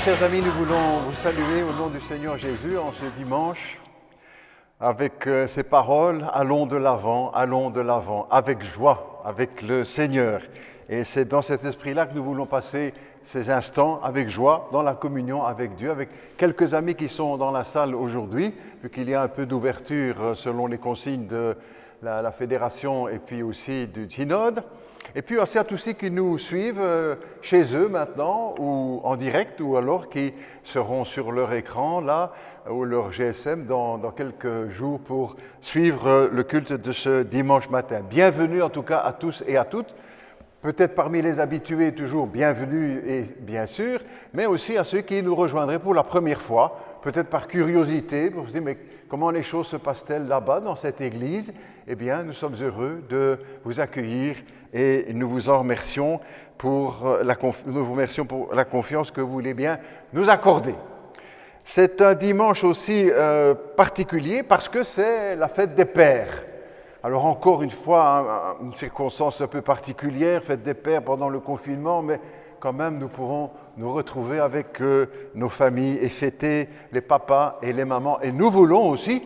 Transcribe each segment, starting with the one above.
chers amis, nous voulons vous saluer au nom du Seigneur Jésus en ce dimanche avec ces paroles « Allons de l'avant, avec joie, avec le Seigneur ». Et c'est dans cet esprit-là que nous voulons passer ces instants avec joie, dans la communion avec Dieu, avec quelques amis qui sont dans la salle aujourd'hui, vu qu'il y a un peu d'ouverture selon les consignes de la fédération et puis aussi du synode. Et puis aussi à tous ceux qui nous suivent chez eux maintenant, ou en direct, ou alors qui seront sur leur écran, là, ou leur GSM dans quelques jours pour suivre le culte de ce dimanche matin. Bienvenue en tout cas à tous et à toutes. Peut-être parmi les habitués, toujours bienvenue et bien sûr, mais aussi à ceux qui nous rejoindraient pour la première fois, peut-être par curiosité, pour se dire mais comment les choses se passent-elles là-bas dans cette église? Eh bien, nous sommes heureux de vous accueillir et nous vous en remercions pour la confiance que vous voulez bien nous accorder. C'est un dimanche aussi particulier parce que c'est la fête des pères. Alors encore une fois, une circonstance un peu particulière, fête des pères pendant le confinement, mais quand même nous pourrons nous retrouver avec nos familles et fêter les papas et les mamans. Et nous voulons aussi,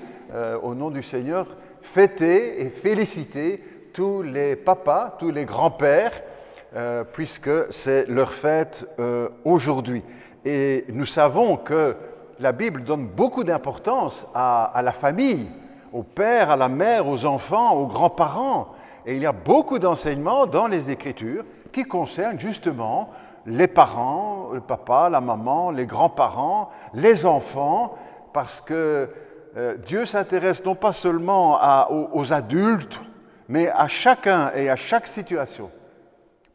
au nom du Seigneur, fêter et féliciter tous les papas, tous les grands-pères, puisque c'est leur fête aujourd'hui. Et nous savons que la Bible donne beaucoup d'importance à la famille, au père, à la mère, aux enfants, aux grands-parents. Et il y a beaucoup d'enseignements dans les Écritures qui concernent justement les parents, le papa, la maman, les grands-parents, les enfants, parce que Dieu s'intéresse non pas seulement aux adultes, mais à chacun et à chaque situation.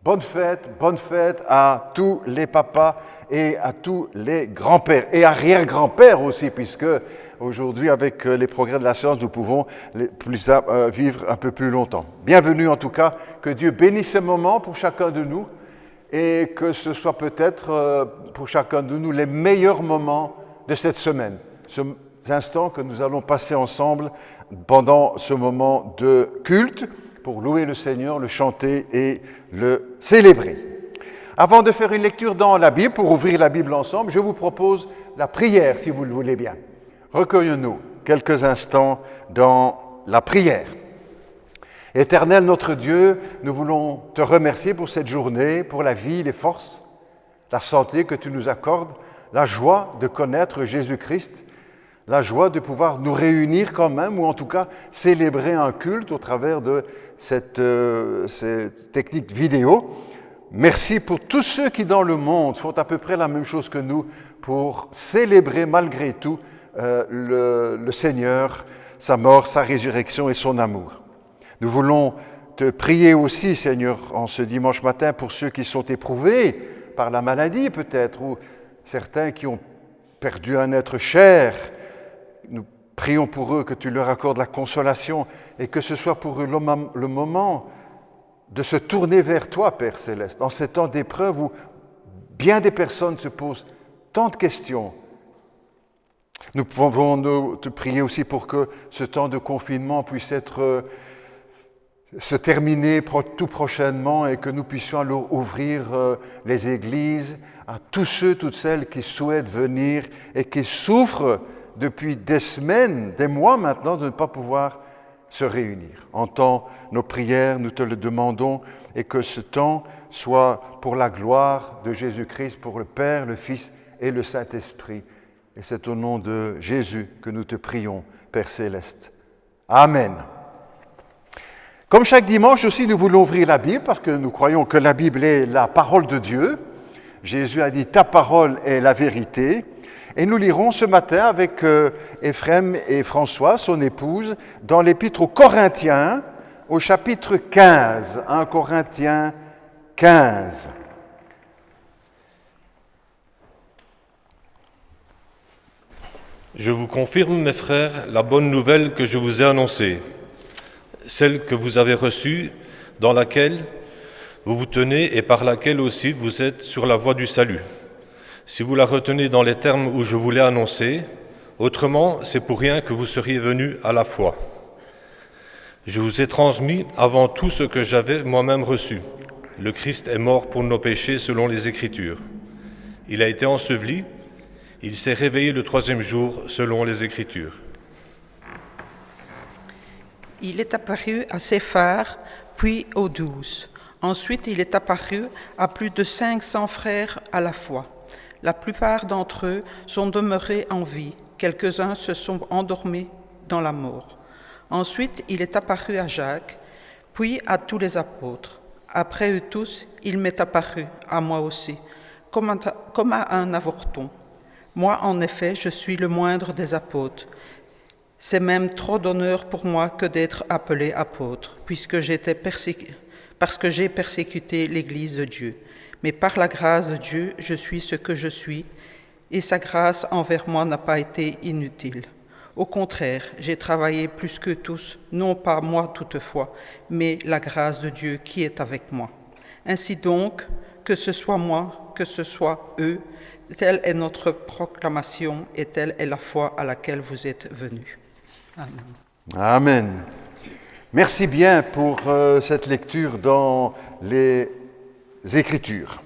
Bonne fête à tous les papas et à tous les grands-pères et arrière-grands-pères aussi, puisque aujourd'hui, avec les progrès de la science, nous pouvons vivre un peu plus longtemps. Bienvenue en tout cas, que Dieu bénisse ce moment pour chacun de nous et que ce soit peut-être pour chacun de nous les meilleurs moments de cette semaine, ces instants que nous allons passer ensemble pendant ce moment de culte pour louer le Seigneur, le chanter et le célébrer. Avant de faire une lecture dans la Bible, pour ouvrir la Bible ensemble, je vous propose la prière, si vous le voulez bien. Recueillons-nous quelques instants dans la prière. Éternel notre Dieu, nous voulons te remercier pour cette journée, pour la vie, les forces, la santé que tu nous accordes, la joie de connaître Jésus-Christ, la joie de pouvoir nous réunir quand même, ou en tout cas célébrer un culte au travers de cette technique vidéo. Merci pour tous ceux qui dans le monde font à peu près la même chose que nous pour célébrer malgré tout le Seigneur, sa mort, sa résurrection et son amour. Nous voulons te prier aussi, Seigneur, en ce dimanche matin pour ceux qui sont éprouvés par la maladie peut-être, ou certains qui ont perdu un être cher. Nous prions pour eux que tu leur accordes la consolation et que ce soit pour eux le moment de se tourner vers toi, Père Céleste, en ces temps d'épreuve où bien des personnes se posent tant de questions. Nous pouvons te prier aussi pour que ce temps de confinement puisse se terminer tout prochainement et que nous puissions alors ouvrir les églises à tous ceux, toutes celles qui souhaitent venir et qui souffrent depuis des semaines, des mois maintenant, de ne pas pouvoir se réunir. Entends nos prières, nous te le demandons, et que ce temps soit pour la gloire de Jésus-Christ, pour le Père, le Fils et le Saint-Esprit. Et c'est au nom de Jésus que nous te prions, Père Céleste. Amen. Comme chaque dimanche aussi, nous voulons ouvrir la Bible, parce que nous croyons que la Bible est la parole de Dieu. Jésus a dit « Ta parole est la vérité ». Et nous lirons ce matin avec Ephrem et François, son épouse, dans l'Épître aux Corinthiens, au chapitre 15, 1 Corinthiens 15. Je vous confirme, mes frères, la bonne nouvelle que je vous ai annoncée, celle que vous avez reçue, dans laquelle vous vous tenez et par laquelle aussi vous êtes sur la voie du salut. Si vous la retenez dans les termes où je vous l'ai annoncée, autrement, c'est pour rien que vous seriez venus à la foi. Je vous ai transmis avant tout ce que j'avais moi-même reçu. Le Christ est mort pour nos péchés selon les Écritures. Il a été enseveli, Il s'est réveillé le troisième jour selon les Écritures. Il est apparu à Céphas, puis aux 12. Ensuite, il est apparu à plus de 500 frères à la fois. La plupart d'entre eux sont demeurés en vie. Quelques-uns se sont endormis dans la mort. Ensuite, il est apparu à Jacques, puis à tous les apôtres. Après eux tous, il m'est apparu, à moi aussi, comme à un avorton. Moi, en effet, je suis le moindre des apôtres. C'est même trop d'honneur pour moi que d'être appelé apôtre, parce que j'ai persécuté l'Église de Dieu. Mais par la grâce de Dieu, je suis ce que je suis, et sa grâce envers moi n'a pas été inutile. Au contraire, j'ai travaillé plus que tous, non pas moi toutefois, mais la grâce de Dieu qui est avec moi. Ainsi donc, que ce soit moi, que ce soit eux, telle est notre proclamation et telle est la foi à laquelle vous êtes venus. Amen. Amen. Merci bien pour cette lecture dans les Écritures.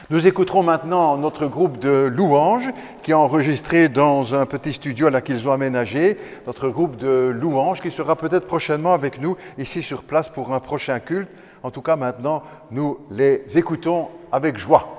Nous écouterons maintenant notre groupe de louanges qui est enregistré dans un petit studio là qu'ils ont aménagé. Notre groupe de louanges qui sera peut-être prochainement avec nous ici sur place pour un prochain culte. En tout cas, maintenant, nous les écoutons avec joie.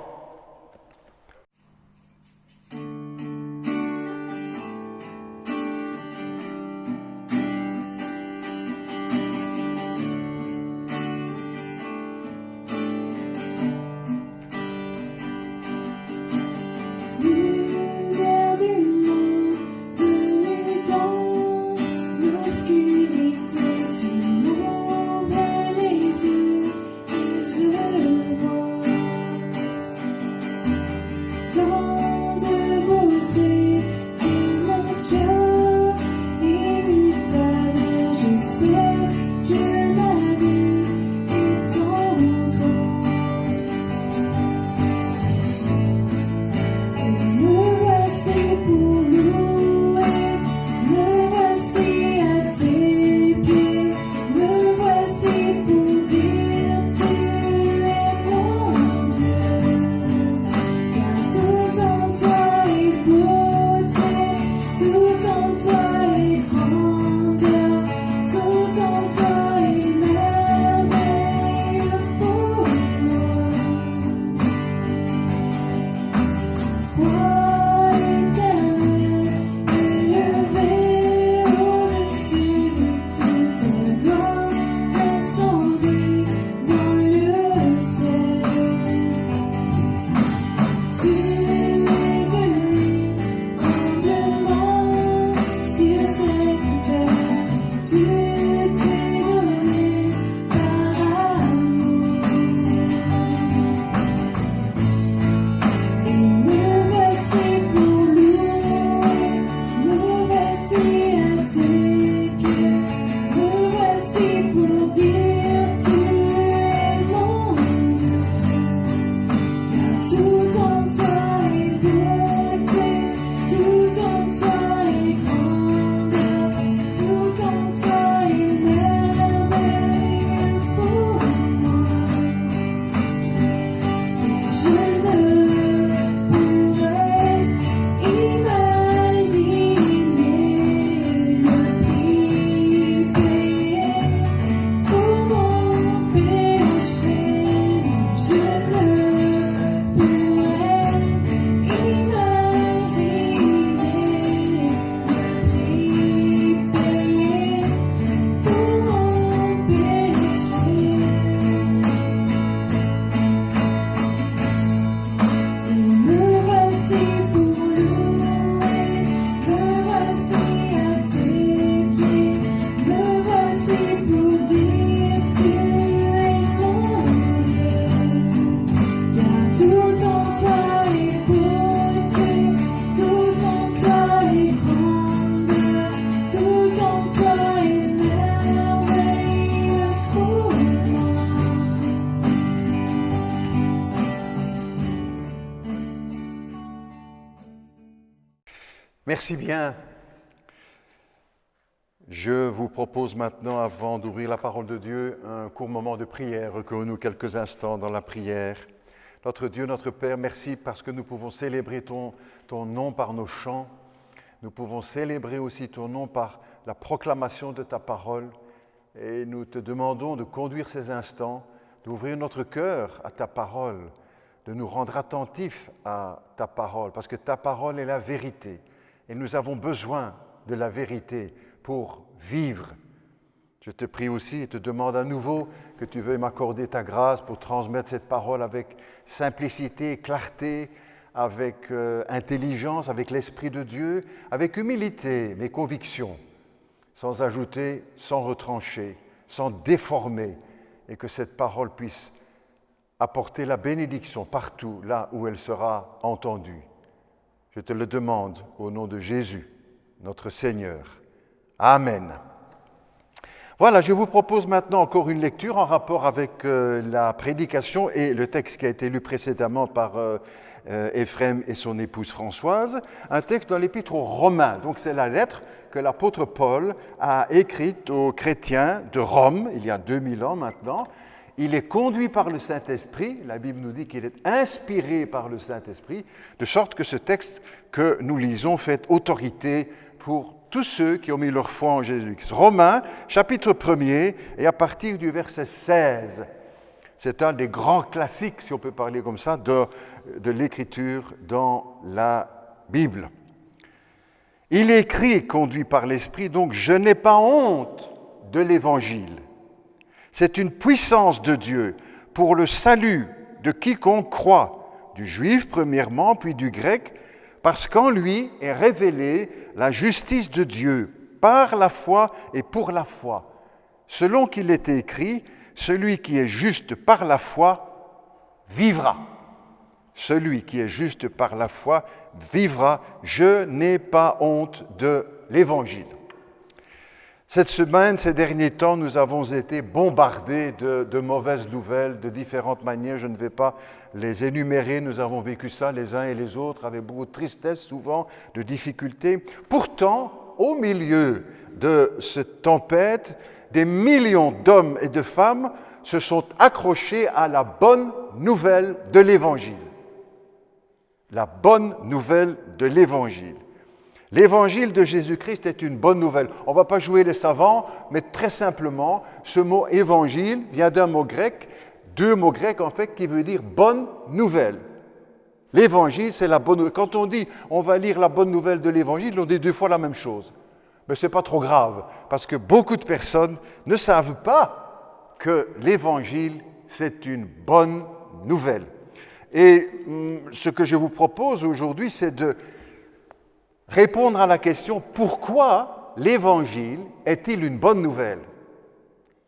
Merci bien. Je vous propose maintenant, avant d'ouvrir la parole de Dieu, un court moment de prière. Recueillons-nous quelques instants dans la prière. Notre Dieu, notre Père, merci parce que nous pouvons célébrer ton nom par nos chants. Nous pouvons célébrer aussi ton nom par la proclamation de ta parole. Et nous te demandons de conduire ces instants, d'ouvrir notre cœur à ta parole, de nous rendre attentifs à ta parole, parce que ta parole est la vérité. Et nous avons besoin de la vérité pour vivre. Je te prie aussi et te demande à nouveau que tu veuilles m'accorder ta grâce pour transmettre cette parole avec simplicité, clarté, avec intelligence, avec l'Esprit de Dieu, avec humilité, mes convictions, sans ajouter, sans retrancher, sans déformer, et que cette parole puisse apporter la bénédiction partout là où elle sera entendue. Je te le demande au nom de Jésus, notre Seigneur. Amen. Voilà, je vous propose maintenant encore une lecture en rapport avec la prédication et le texte qui a été lu précédemment par Éphrem et son épouse Françoise, un texte dans l'Épître aux Romains. Donc c'est la lettre que l'apôtre Paul a écrite aux chrétiens de Rome, il y a 2000 ans maintenant. Il est conduit par le Saint-Esprit, la Bible nous dit qu'il est inspiré par le Saint-Esprit, de sorte que ce texte que nous lisons fait autorité pour tous ceux qui ont mis leur foi en Jésus-Christ. Romains, chapitre 1er, et à partir du verset 16. C'est un des grands classiques, si on peut parler comme ça, de l'Écriture dans la Bible. Il est écrit, conduit par l'Esprit, donc « Je n'ai pas honte de l'Évangile ». C'est une puissance de Dieu pour le salut de quiconque croit, du juif premièrement, puis du grec, parce qu'en lui est révélée la justice de Dieu par la foi et pour la foi. Selon qu'il est écrit, celui qui est juste par la foi vivra. Celui qui est juste par la foi vivra. Je n'ai pas honte de l'Évangile. Cette semaine, ces derniers temps, nous avons été bombardés de mauvaises nouvelles de différentes manières. Je ne vais pas les énumérer. Nous avons vécu ça les uns et les autres avec beaucoup de tristesse, souvent de difficultés. Pourtant, au milieu de cette tempête, des millions d'hommes et de femmes se sont accrochés à la bonne nouvelle de l'Évangile. La bonne nouvelle de l'Évangile. L'évangile de Jésus-Christ est une bonne nouvelle. On ne va pas jouer les savants, mais très simplement, ce mot évangile vient d'un mot grec, deux mots grecs en fait, qui veut dire bonne nouvelle. L'évangile, c'est la bonne nouvelle. Quand on dit on va lire la bonne nouvelle de l'évangile, on dit deux fois la même chose. Mais ce n'est pas trop grave, parce que beaucoup de personnes ne savent pas que l'évangile, c'est une bonne nouvelle. Et ce que je vous propose aujourd'hui, c'est de répondre à la question « Pourquoi l'Évangile est-il une bonne nouvelle ?»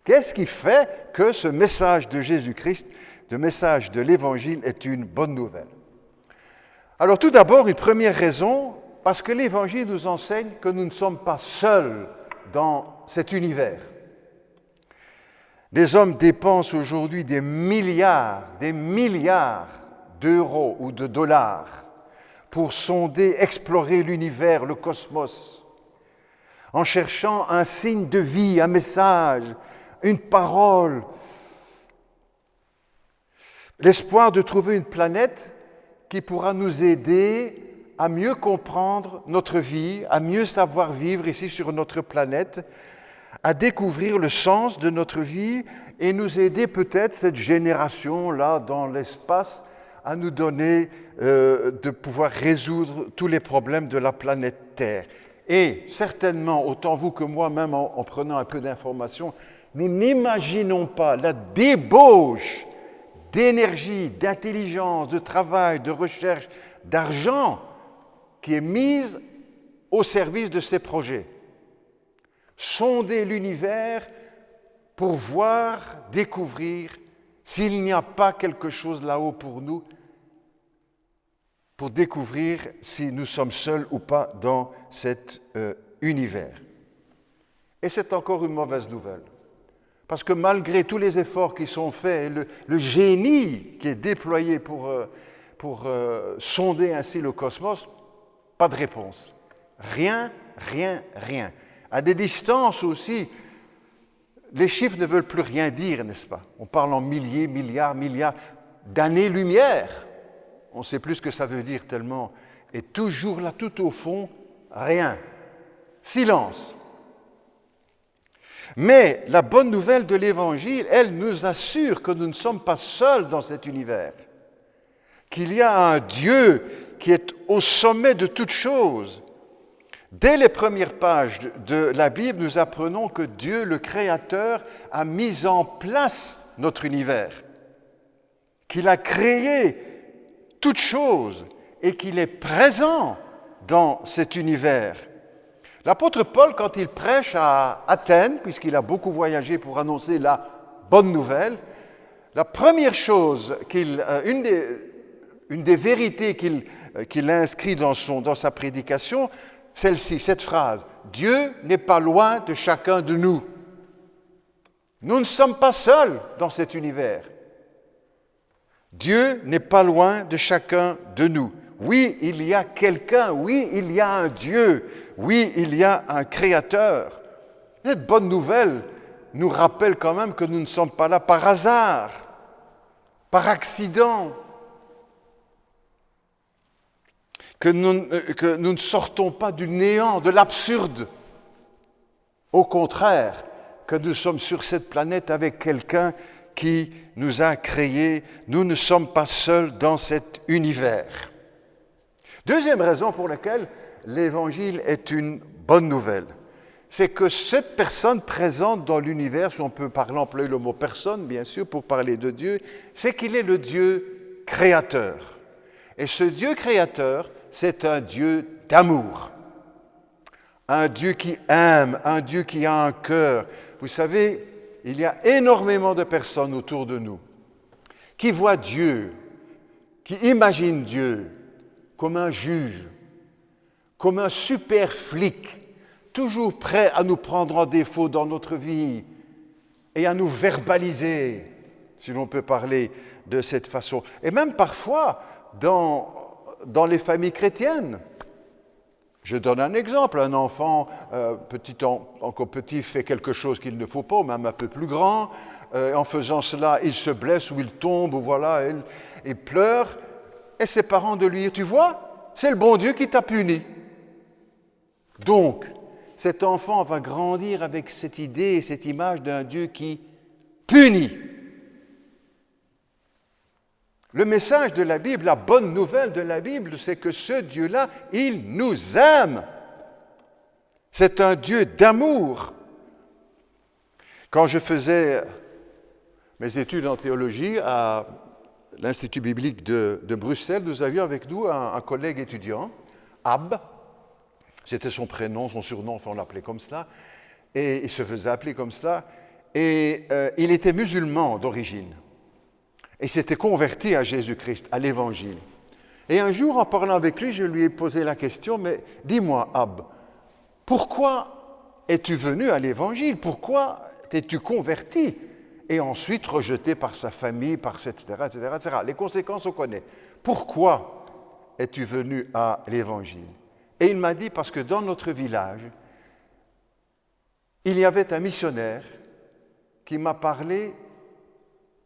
Qu'est-ce qui fait que ce message de Jésus-Christ, le message de l'Évangile, est une bonne nouvelle? Alors tout d'abord, une première raison, parce que l'Évangile nous enseigne que nous ne sommes pas seuls dans cet univers. Des hommes dépensent aujourd'hui des milliards d'euros ou de dollars pour sonder, explorer l'univers, le cosmos, en cherchant un signe de vie, un message, une parole, l'espoir de trouver une planète qui pourra nous aider à mieux comprendre notre vie, à mieux savoir vivre ici sur notre planète, à découvrir le sens de notre vie et nous aider peut-être, cette génération-là, dans l'espace, à nous donner de pouvoir résoudre tous les problèmes de la planète Terre. Et certainement, autant vous que moi, même en prenant un peu d'informations, nous n'imaginons pas la débauche d'énergie, d'intelligence, de travail, de recherche, d'argent qui est mise au service de ces projets. Sonder l'univers pour voir, découvrir s'il n'y a pas quelque chose là-haut pour nous, pour découvrir si nous sommes seuls ou pas dans cet univers. Et c'est encore une mauvaise nouvelle, parce que malgré tous les efforts qui sont faits, le génie qui est déployé pour sonder ainsi le cosmos, pas de réponse. Rien. À des distances aussi, les chiffres ne veulent plus rien dire, n'est-ce pas? On parle en milliers, milliards. d'années-lumière. On ne sait plus ce que ça veut dire tellement. Et toujours là, tout au fond, rien. Silence. Mais la bonne nouvelle de l'Évangile, elle nous assure que nous ne sommes pas seuls dans cet univers. Qu'il y a un Dieu qui est au sommet de toutes choses. Dès les premières pages de la Bible, nous apprenons que Dieu, le Créateur, a mis en place notre univers. Qu'il a créé toutes choses et qu'il est présent dans cet univers. L'apôtre Paul, quand il prêche à Athènes, puisqu'il a beaucoup voyagé pour annoncer la bonne nouvelle, la première chose, une des vérités qu'il inscrit dans sa prédication, celle-ci, cette phrase, « Dieu n'est pas loin de chacun de nous. Nous ne sommes pas seuls dans cet univers. Dieu n'est pas loin de chacun de nous. Oui, il y a quelqu'un, oui, il y a un Dieu, oui, il y a un Créateur. » Cette bonne nouvelle nous rappelle quand même que nous ne sommes pas là par hasard, par accident, que nous ne sortons pas du néant, de l'absurde. Au contraire, que nous sommes sur cette planète avec quelqu'un qui nous a créés. Nous ne sommes pas seuls dans cet univers. Deuxième raison pour laquelle l'Évangile est une bonne nouvelle, c'est que cette personne présente dans l'univers, si on peut employer le mot personne, bien sûr, pour parler de Dieu, c'est qu'il est le Dieu créateur. Et ce Dieu créateur, c'est un Dieu d'amour. Un Dieu qui aime, un Dieu qui a un cœur. Vous savez, il y a énormément de personnes autour de nous qui voient Dieu, qui imaginent Dieu comme un juge, comme un super flic, toujours prêt à nous prendre en défaut dans notre vie et à nous verbaliser, si l'on peut parler de cette façon. Et même parfois, dans les familles chrétiennes. Je donne un exemple, un enfant encore petit fait quelque chose qu'il ne faut pas, ou même un peu plus grand. En faisant cela, il se blesse ou il tombe, ou voilà, il pleure. Et ses parents de lui dire, tu vois, c'est le bon Dieu qui t'a puni. Donc, cet enfant va grandir avec cette idée, cette image d'un Dieu qui punit. Le message de la Bible, la bonne nouvelle de la Bible, c'est que ce Dieu-là, il nous aime. C'est un Dieu d'amour. Quand je faisais mes études en théologie à l'Institut biblique de Bruxelles, nous avions avec nous un collègue étudiant, Ab, c'était son prénom, son surnom, enfin on l'appelait comme cela, et il se faisait appeler comme cela, et il était musulman d'origine. Et s'était converti à Jésus-Christ, à l'Évangile. Et un jour, en parlant avec lui, je lui ai posé la question, mais dis-moi, Ab, pourquoi es-tu venu à l'Évangile? Pourquoi t'es-tu converti? Et ensuite rejeté par sa famille, etc., etc., etc. Les conséquences, on connaît. Pourquoi es-tu venu à l'Évangile? Et il m'a dit, parce que dans notre village, il y avait un missionnaire qui m'a parlé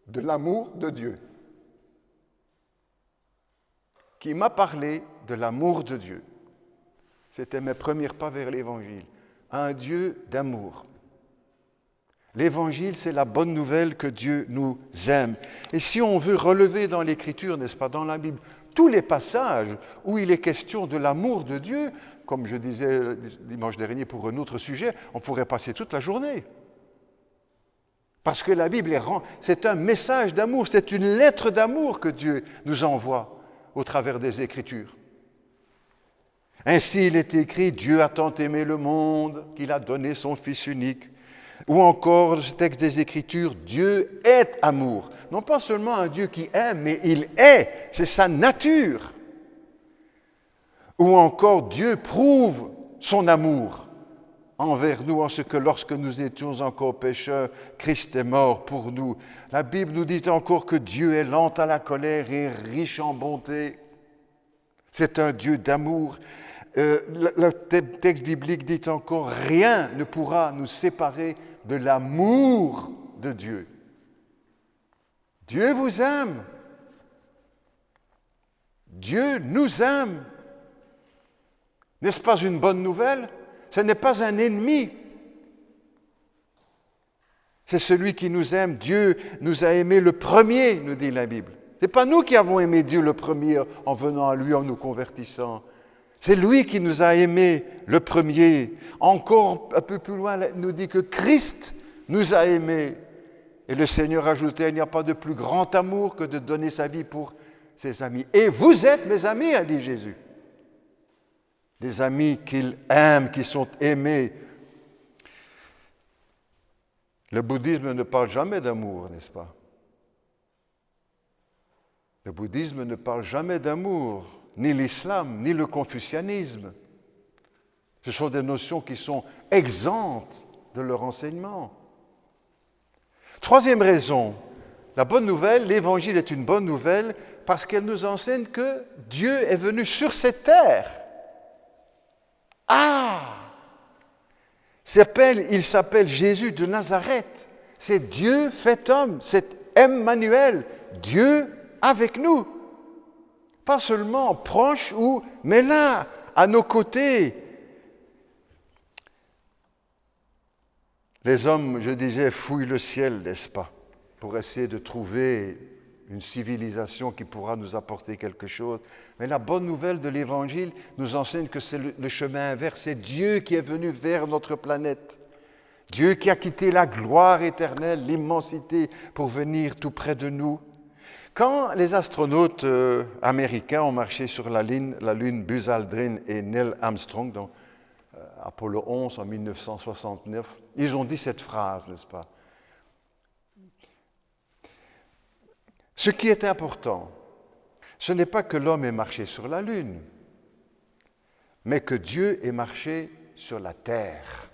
de l'amour de Dieu. Qui m'a parlé de l'amour de Dieu. C'était mes premiers pas vers l'Évangile. Un Dieu d'amour. L'Évangile, c'est la bonne nouvelle que Dieu nous aime. Et si on veut relever dans l'Écriture, n'est-ce pas, dans la Bible, tous les passages où il est question de l'amour de Dieu, comme je disais dimanche dernier pour un autre sujet, on pourrait passer toute la journée. Parce que la Bible c'est un message d'amour, c'est une lettre d'amour que Dieu nous envoie au travers des Écritures. Ainsi il est écrit, Dieu a tant aimé le monde qu'il a donné son Fils unique. Ou encore, ce texte des Écritures, Dieu est amour. Non pas seulement un Dieu qui aime, mais il est, c'est sa nature. Ou encore, Dieu prouve son amour envers nous, en ce que lorsque nous étions encore pécheurs, Christ est mort pour nous. La Bible nous dit encore que Dieu est lent à la colère et riche en bonté. C'est un Dieu d'amour. Le texte biblique dit encore, rien ne pourra nous séparer de l'amour de Dieu. Dieu vous aime. Dieu nous aime. N'est-ce pas une bonne nouvelle? Ce n'est pas un ennemi. C'est celui qui nous aime. Dieu nous a aimés le premier, nous dit la Bible. Ce n'est pas nous qui avons aimé Dieu le premier en venant à lui, en nous convertissant. C'est lui qui nous a aimés le premier. Encore un peu plus loin, il nous dit que Christ nous a aimés. Et le Seigneur ajoutait, il n'y a pas de plus grand amour que de donner sa vie pour ses amis. Et vous êtes mes amis, a dit Jésus. Des amis qu'il aime, qui sont aimés. Le bouddhisme ne parle jamais d'amour, n'est-ce pas? Le bouddhisme ne parle jamais d'amour, ni l'islam, ni le confucianisme. Ce sont des notions qui sont exemptes de leur enseignement. Troisième raison, la bonne nouvelle, l'Évangile est une bonne nouvelle parce qu'elle nous enseigne que Dieu est venu sur cette terre. Il s'appelle Jésus de Nazareth. C'est Dieu fait homme, c'est Emmanuel, Dieu avec nous. Pas seulement proche mais là, à nos côtés. Les hommes, je disais, fouillent le ciel, n'est-ce pas, pour essayer de trouver une civilisation qui pourra nous apporter quelque chose. Mais la bonne nouvelle de l'Évangile nous enseigne que c'est le chemin inverse. C'est Dieu qui est venu vers notre planète. Dieu qui a quitté la gloire éternelle, l'immensité, pour venir tout près de nous. Quand les astronautes américains ont marché sur la Lune, Buzz Aldrin et Neil Armstrong, dans Apollo 11 en 1969, ils ont dit cette phrase, n'est-ce pas? Ce qui est important, ce n'est pas que l'homme ait marché sur la Lune, mais que Dieu ait marché sur la terre.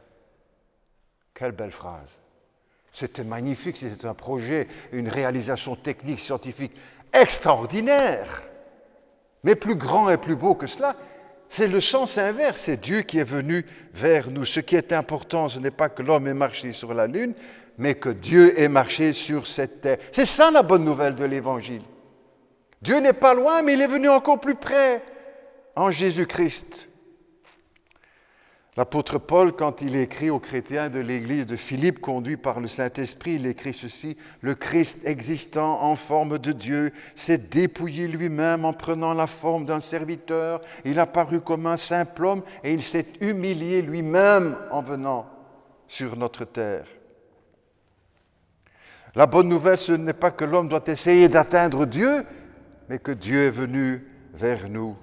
Quelle belle phrase! C'était magnifique, c'était un projet, une réalisation technique, scientifique extraordinaire. Mais plus grand et plus beau que cela, c'est le sens inverse, c'est Dieu qui est venu vers nous. Ce qui est important, ce n'est pas que l'homme ait marché sur la Lune, mais que Dieu ait marché sur cette terre. C'est ça la bonne nouvelle de l'Évangile. Dieu n'est pas loin, mais il est venu encore plus près en Jésus-Christ. L'apôtre Paul, quand il écrit aux chrétiens de l'église de Philippe, conduit par le Saint-Esprit, il écrit ceci: « Le Christ existant en forme de Dieu s'est dépouillé lui-même en prenant la forme d'un serviteur. Il a paru comme un simple homme et il s'est humilié lui-même en venant sur notre terre. » La bonne nouvelle, ce n'est pas que l'homme doit essayer d'atteindre Dieu, mais que Dieu est venu vers nous.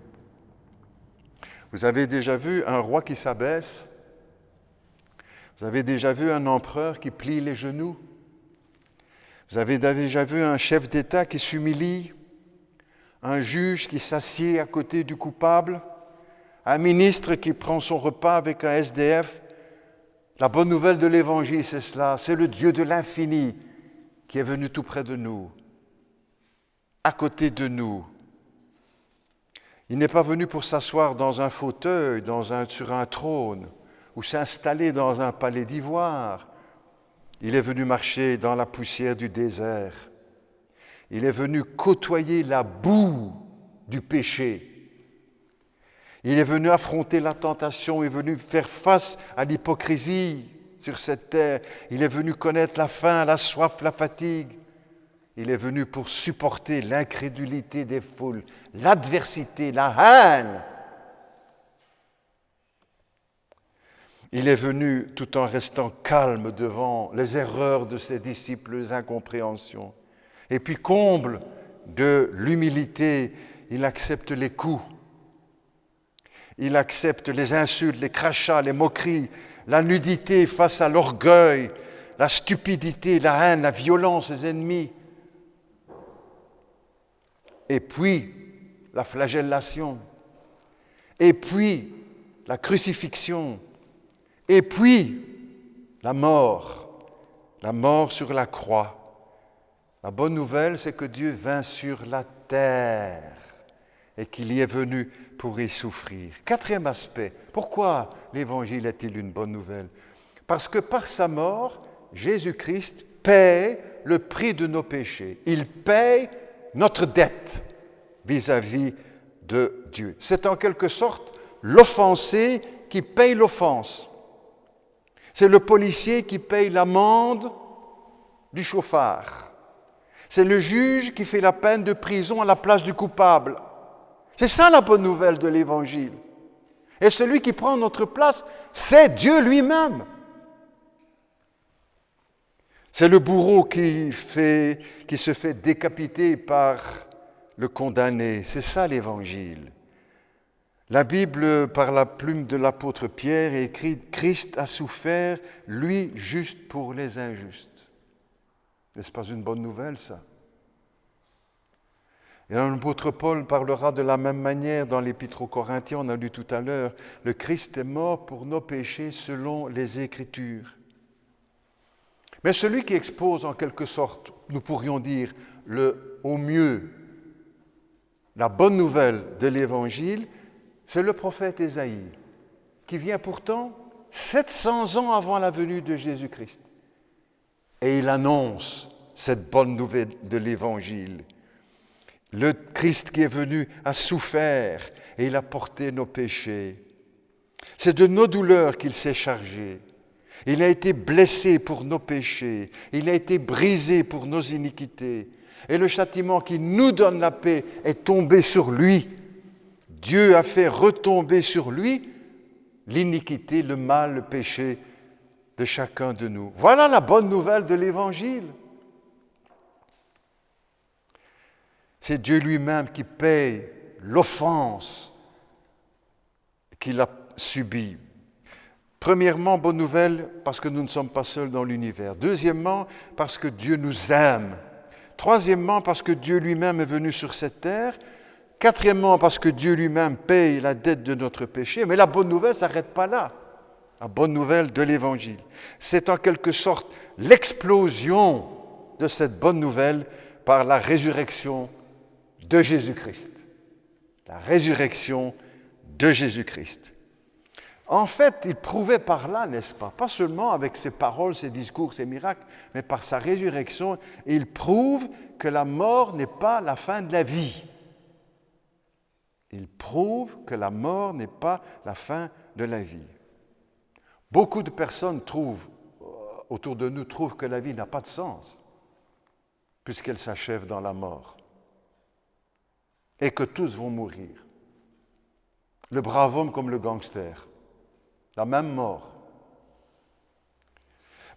Vous avez déjà vu un roi qui s'abaisse? Vous avez déjà vu un empereur qui plie les genoux? Vous avez déjà vu un chef d'État qui s'humilie? Un juge qui s'assied à côté du coupable? Un ministre qui prend son repas avec un SDF? La bonne nouvelle de l'Évangile, c'est cela. C'est le Dieu de l'infini qui est venu tout près de nous, à côté de nous. Il n'est pas venu pour s'asseoir dans un fauteuil, sur un trône, ou s'installer dans un palais d'ivoire. Il est venu marcher dans la poussière du désert. Il est venu côtoyer la boue du péché. Il est venu affronter la tentation, il est venu faire face à l'hypocrisie sur cette terre. Il est venu connaître la faim, la soif, la fatigue. Il est venu pour supporter l'incrédulité des foules, l'adversité, la haine. Il est venu tout en restant calme devant les erreurs de ses disciples, les incompréhensions. Et puis, comble de l'humilité, il accepte les coups. Il accepte les insultes, les crachats, les moqueries, la nudité face à l'orgueil, la stupidité, la haine, la violence des ennemis. Et puis, la flagellation. Et puis, la crucifixion. Et puis, la mort sur la croix. La bonne nouvelle, c'est que Dieu vint sur la terre et qu'il y est venu pour y souffrir. Quatrième aspect, pourquoi l'Évangile est-il une bonne nouvelle? Parce que par sa mort, Jésus-Christ paie le prix de nos péchés. Il paie notre dette vis-à-vis de Dieu. C'est en quelque sorte l'offensé qui paye l'offense. C'est le policier qui paye l'amende du chauffard. C'est le juge qui fait la peine de prison à la place du coupable. C'est ça la bonne nouvelle de l'Évangile. Et celui qui prend notre place, c'est Dieu lui-même. C'est le bourreau qui se fait décapiter par le condamné. C'est ça l'Évangile. La Bible, par la plume de l'apôtre Pierre, est écrite « Christ a souffert, lui, juste pour les injustes ». N'est-ce pas une bonne nouvelle, ça? Et l'apôtre Paul parlera de la même manière dans l'Épître aux Corinthiens, on a lu tout à l'heure, « Le Christ est mort pour nos péchés selon les Écritures ». Mais celui qui expose en quelque sorte, nous pourrions dire, au mieux, la bonne nouvelle de l'Évangile, c'est le prophète Ésaïe, qui vient pourtant 700 ans avant la venue de Jésus-Christ. Et il annonce cette bonne nouvelle de l'Évangile. Le Christ qui est venu a souffert et il a porté nos péchés. C'est de nos douleurs qu'il s'est chargé. Il a été blessé pour nos péchés. Il a été brisé pour nos iniquités. Et le châtiment qui nous donne la paix est tombé sur lui. Dieu a fait retomber sur lui l'iniquité, le mal, le péché de chacun de nous. Voilà la bonne nouvelle de l'Évangile. C'est Dieu lui-même qui paye l'offense qu'il a subie. Premièrement, bonne nouvelle, parce que nous ne sommes pas seuls dans l'univers. Deuxièmement, parce que Dieu nous aime. Troisièmement, parce que Dieu lui-même est venu sur cette terre. Quatrièmement, parce que Dieu lui-même paye la dette de notre péché. Mais la bonne nouvelle ne s'arrête pas là. La bonne nouvelle de l'Évangile. C'est en quelque sorte l'explosion de cette bonne nouvelle par la résurrection de Jésus-Christ. La résurrection de Jésus-Christ. En fait, il prouvait par là, n'est-ce pas, pas seulement avec ses paroles, ses discours, ses miracles, mais par sa résurrection, il prouve que la mort n'est pas la fin de la vie. Il prouve que la mort n'est pas la fin de la vie. Beaucoup de personnes autour de nous trouvent que la vie n'a pas de sens, puisqu'elle s'achève dans la mort, et que tous vont mourir. Le brave homme comme le gangster. La même mort.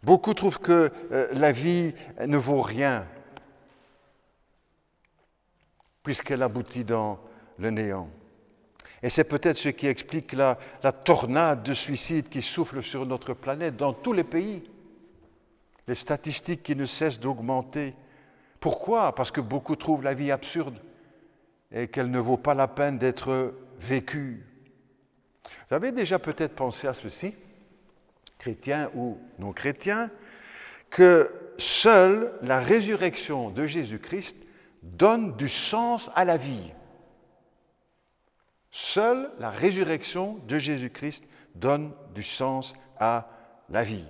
Beaucoup trouvent que la vie ne vaut rien, puisqu'elle aboutit dans le néant. Et c'est peut-être ce qui explique la tornade de suicides qui souffle sur notre planète dans tous les pays. Les statistiques qui ne cessent d'augmenter. Pourquoi? Parce que beaucoup trouvent la vie absurde et qu'elle ne vaut pas la peine d'être vécue. Vous avez déjà peut-être pensé à ceci, chrétiens ou non chrétiens, que seule la résurrection de Jésus-Christ donne du sens à la vie. Seule la résurrection de Jésus-Christ donne du sens à la vie.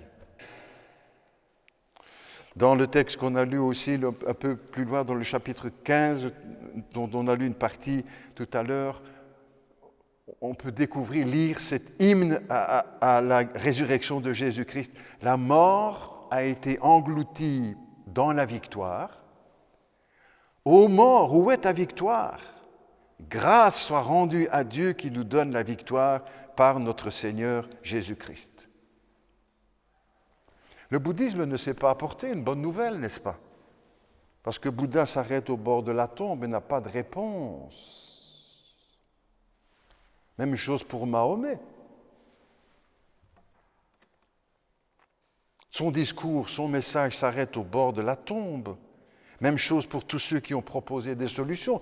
Dans le texte qu'on a lu aussi un peu plus loin, dans le chapitre 15, dont on a lu une partie tout à l'heure, on peut lire cet hymne à la résurrection de Jésus-Christ. La mort a été engloutie dans la victoire. Ô mort, où est ta victoire? Grâce soit rendue à Dieu qui nous donne la victoire par notre Seigneur Jésus-Christ. Le bouddhisme ne s'est pas apporté une bonne nouvelle, n'est-ce pas? Parce que Bouddha s'arrête au bord de la tombe et n'a pas de réponse. Même chose pour Mahomet. Son discours, son message s'arrête au bord de la tombe. Même chose pour tous ceux qui ont proposé des solutions.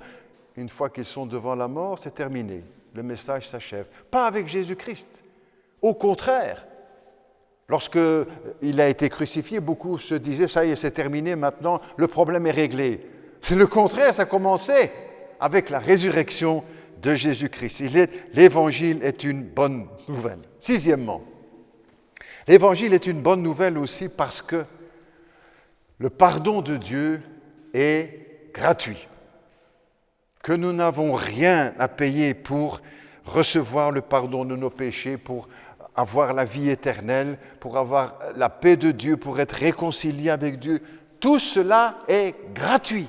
Une fois qu'ils sont devant la mort, c'est terminé. Le message s'achève. Pas avec Jésus-Christ. Au contraire, lorsqu'il a été crucifié, beaucoup se disaient « ça y est, c'est terminé, maintenant le problème est réglé ». C'est le contraire, ça commençait avec la résurrection de Jésus-Christ. L'Évangile est une bonne nouvelle. Sixièmement, l'Évangile est une bonne nouvelle aussi parce que le pardon de Dieu est gratuit. que nous n'avons rien à payer pour recevoir le pardon de nos péchés, pour avoir la vie éternelle, pour avoir la paix de Dieu, pour être réconcilié avec Dieu. Tout cela est gratuit.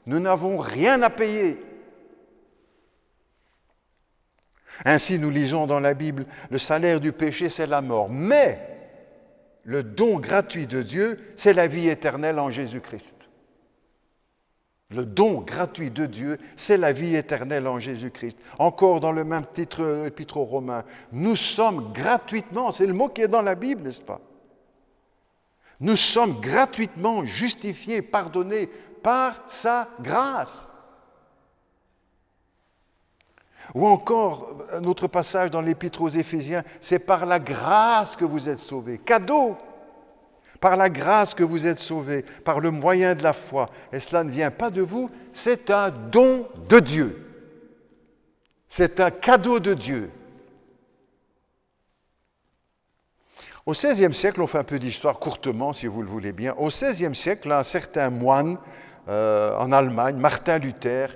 Nous n'avons rien à payer. Ainsi, nous lisons dans la Bible, le salaire du péché, c'est la mort. Mais le don gratuit de Dieu, c'est la vie éternelle en Jésus-Christ. Le don gratuit de Dieu, c'est la vie éternelle en Jésus-Christ. Encore dans le même titre, Épître aux Romains, nous sommes gratuitement, c'est le mot qui est dans la Bible, n'est-ce pas? Nous sommes gratuitement justifiés, pardonnés par sa grâce. Ou encore, un autre passage dans l'Épître aux Éphésiens, c'est par la grâce que vous êtes sauvés. Cadeau! Par la grâce que vous êtes sauvés, par le moyen de la foi. Et cela ne vient pas de vous, c'est un don de Dieu. C'est un cadeau de Dieu. Au XVIe siècle, on fait un peu d'histoire courtement, si vous le voulez bien. Au XVIe siècle, un certain moine en Allemagne, Martin Luther,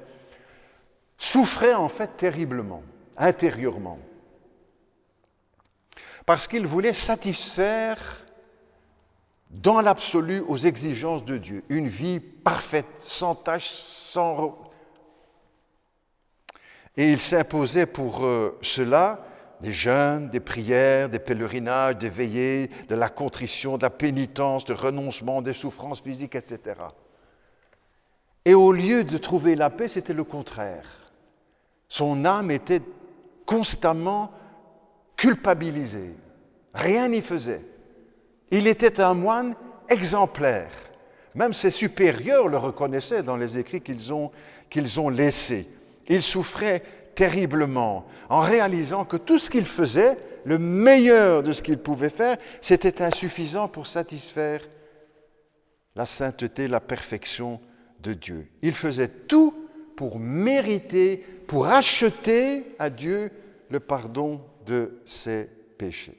souffrait en fait terriblement, intérieurement, parce qu'il voulait satisfaire dans l'absolu aux exigences de Dieu, une vie parfaite, sans tache, sans... Et il s'imposait pour cela des jeûnes, des prières, des pèlerinages, des veillées, de la contrition, de la pénitence, de renoncement, des souffrances physiques, etc. Et au lieu de trouver la paix, c'était le contraire. Son âme était constamment culpabilisée. Rien n'y faisait. Il était un moine exemplaire. Même ses supérieurs le reconnaissaient dans les écrits qu'ils ont laissés. Il souffrait terriblement en réalisant que tout ce qu'il faisait, le meilleur de ce qu'il pouvait faire, c'était insuffisant pour satisfaire la sainteté, la perfection de Dieu. Il faisait tout pour mériter, pour acheter à Dieu le pardon de ses péchés.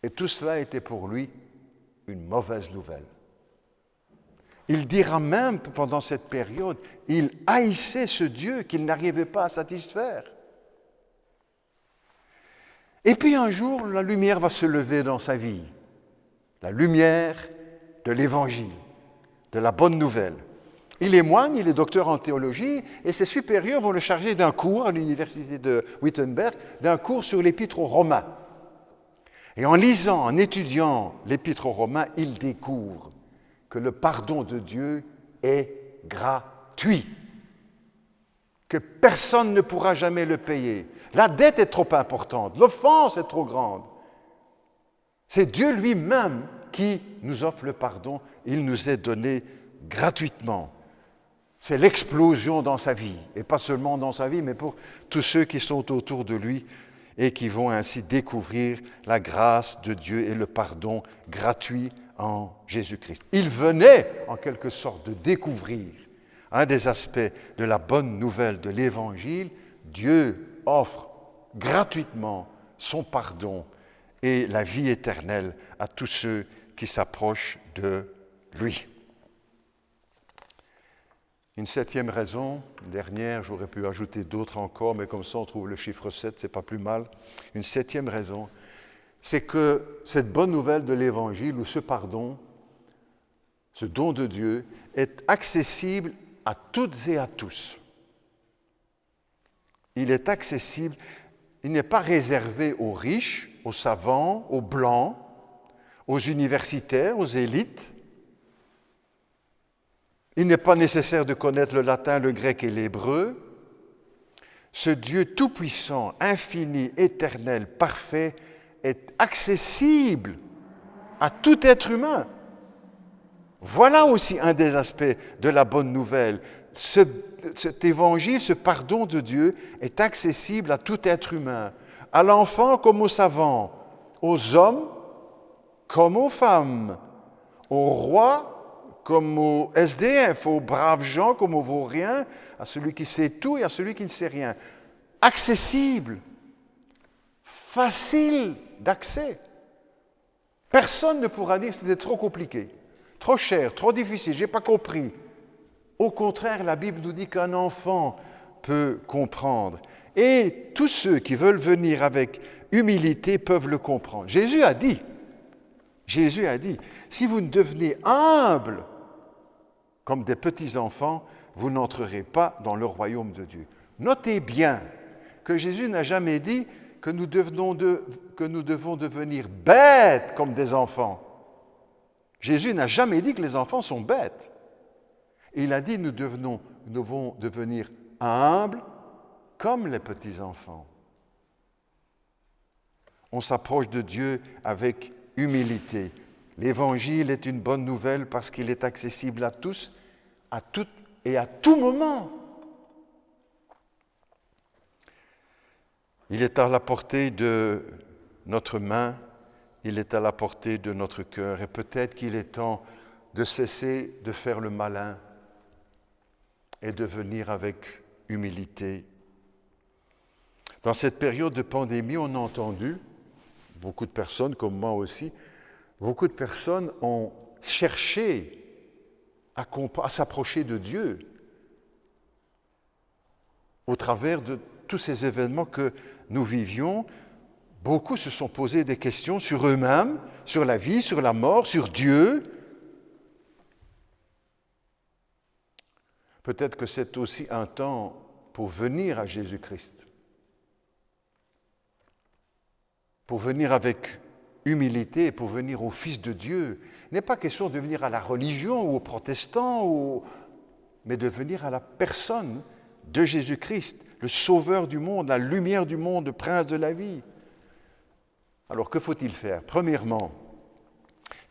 Et tout cela était pour lui une mauvaise nouvelle. Il dira même pendant cette période, il haïssait ce Dieu qu'il n'arrivait pas à satisfaire. Et puis un jour, la lumière va se lever dans sa vie. La lumière de l'Évangile, de la bonne nouvelle. Il est moine, il est docteur en théologie, et ses supérieurs vont le charger d'un cours à l'université de Wittenberg, d'un cours sur l'Épître aux Romains. Et en lisant, en étudiant l'Épître aux Romains, il découvre que le pardon de Dieu est gratuit, que personne ne pourra jamais le payer. La dette est trop importante, l'offense est trop grande. C'est Dieu lui-même qui nous offre le pardon, il nous est donné gratuitement. C'est l'explosion dans sa vie, et pas seulement dans sa vie, mais pour tous ceux qui sont autour de lui et qui vont ainsi découvrir la grâce de Dieu et le pardon gratuit en Jésus-Christ. Il venait, en quelque sorte, de découvrir un des aspects de la bonne nouvelle de l'Évangile. Dieu offre gratuitement son pardon et la vie éternelle à tous ceux qui s'approchent de lui. Une septième raison, dernière, j'aurais pu ajouter d'autres encore, mais comme ça on trouve le chiffre 7, c'est pas plus mal. Une septième raison, c'est que cette bonne nouvelle de l'Évangile, ou ce pardon, ce don de Dieu, est accessible à toutes et à tous. Il est accessible, il n'est pas réservé aux riches, aux savants, aux blancs, aux universitaires, aux élites. Il n'est pas nécessaire de connaître le latin, le grec et l'hébreu. Ce Dieu tout-puissant, infini, éternel, parfait, est accessible à tout être humain. Voilà aussi un des aspects de la bonne nouvelle. Cet évangile, ce pardon de Dieu est accessible à tout être humain, à l'enfant comme au savant, aux hommes comme aux femmes, aux rois comme aux SDF, aux braves gens comme aux vauriens, à celui qui sait tout et à celui qui ne sait rien. Accessible, facile d'accès. Personne ne pourra dire que c'était trop compliqué, trop cher, trop difficile, je n'ai pas compris. Au contraire, la Bible nous dit qu'un enfant peut comprendre. Et tous ceux qui veulent venir avec humilité peuvent le comprendre. Jésus a dit, si vous ne devenez humbles comme des petits-enfants, vous n'entrerez pas dans le royaume de Dieu. Notez bien que Jésus n'a jamais dit que nous devons devenir bêtes comme des enfants. Jésus n'a jamais dit que les enfants sont bêtes. Il a dit nous devons devenir humbles comme les petits-enfants. On s'approche de Dieu avec humilité. L'Évangile est une bonne nouvelle parce qu'il est accessible à tous, à toutes et à tout moment. Il est à la portée de notre main, il est à la portée de notre cœur. Et peut-être qu'il est temps de cesser de faire le malin et de venir avec humilité. Dans cette période de pandémie, on a entendu, beaucoup de personnes, comme moi aussi, beaucoup de personnes ont cherché à s'approcher de Dieu au travers de tous ces événements que nous vivions. Beaucoup se sont posés des questions sur eux-mêmes, sur la vie, sur la mort, sur Dieu. Peut-être que c'est aussi un temps pour venir à Jésus-Christ, pour venir avec humilité, pour venir au Fils de Dieu. Il n'est pas question de venir à la religion ou aux protestants, mais de venir à la personne de Jésus-Christ, le Sauveur du monde, la lumière du monde, le Prince de la vie. Alors que faut-il faire? Premièrement,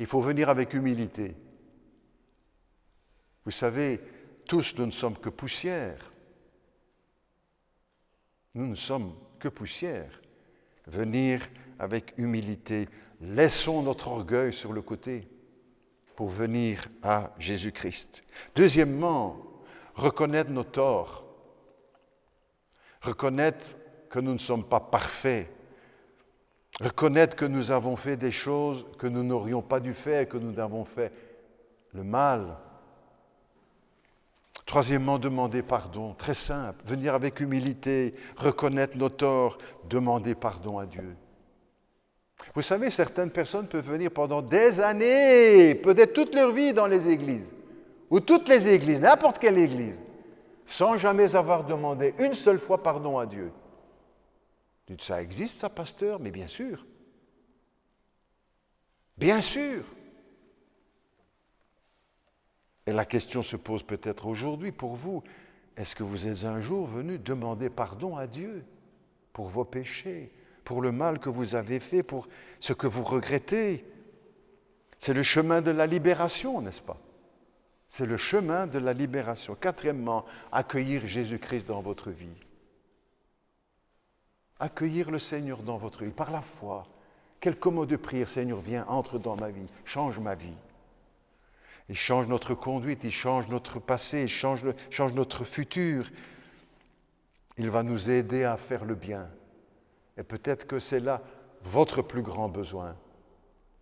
il faut venir avec humilité. Vous savez, tous nous ne sommes que poussière. Nous ne sommes que poussière. Venir avec humilité. Laissons notre orgueil sur le côté pour venir à Jésus-Christ. Deuxièmement, reconnaître nos torts. Reconnaître que nous ne sommes pas parfaits. Reconnaître que nous avons fait des choses que nous n'aurions pas dû faire, que nous avons fait le mal. Troisièmement, demander pardon. Très simple. Venir avec humilité, reconnaître nos torts, demander pardon à Dieu. Vous savez, certaines personnes peuvent venir pendant des années, peut-être toute leur vie dans les églises, ou toutes les églises, n'importe quelle église, sans jamais avoir demandé une seule fois pardon à Dieu. Dites, ça existe ça, pasteur? Mais bien sûr. Bien sûr. Et la question se pose peut-être aujourd'hui pour vous. Est-ce que vous êtes un jour venu demander pardon à Dieu pour vos péchés, pour le mal que vous avez fait, pour ce que vous regrettez? C'est le chemin de la libération, n'est-ce pas? C'est le chemin de la libération. Quatrièmement, accueillir Jésus-Christ dans votre vie. Accueillir le Seigneur dans votre vie, par la foi. Quel mot de prière, Seigneur, viens, entre dans ma vie, change ma vie. Il change notre conduite, il change notre passé, il change notre futur. Il va nous aider à faire le bien. Et peut-être que c'est là votre plus grand besoin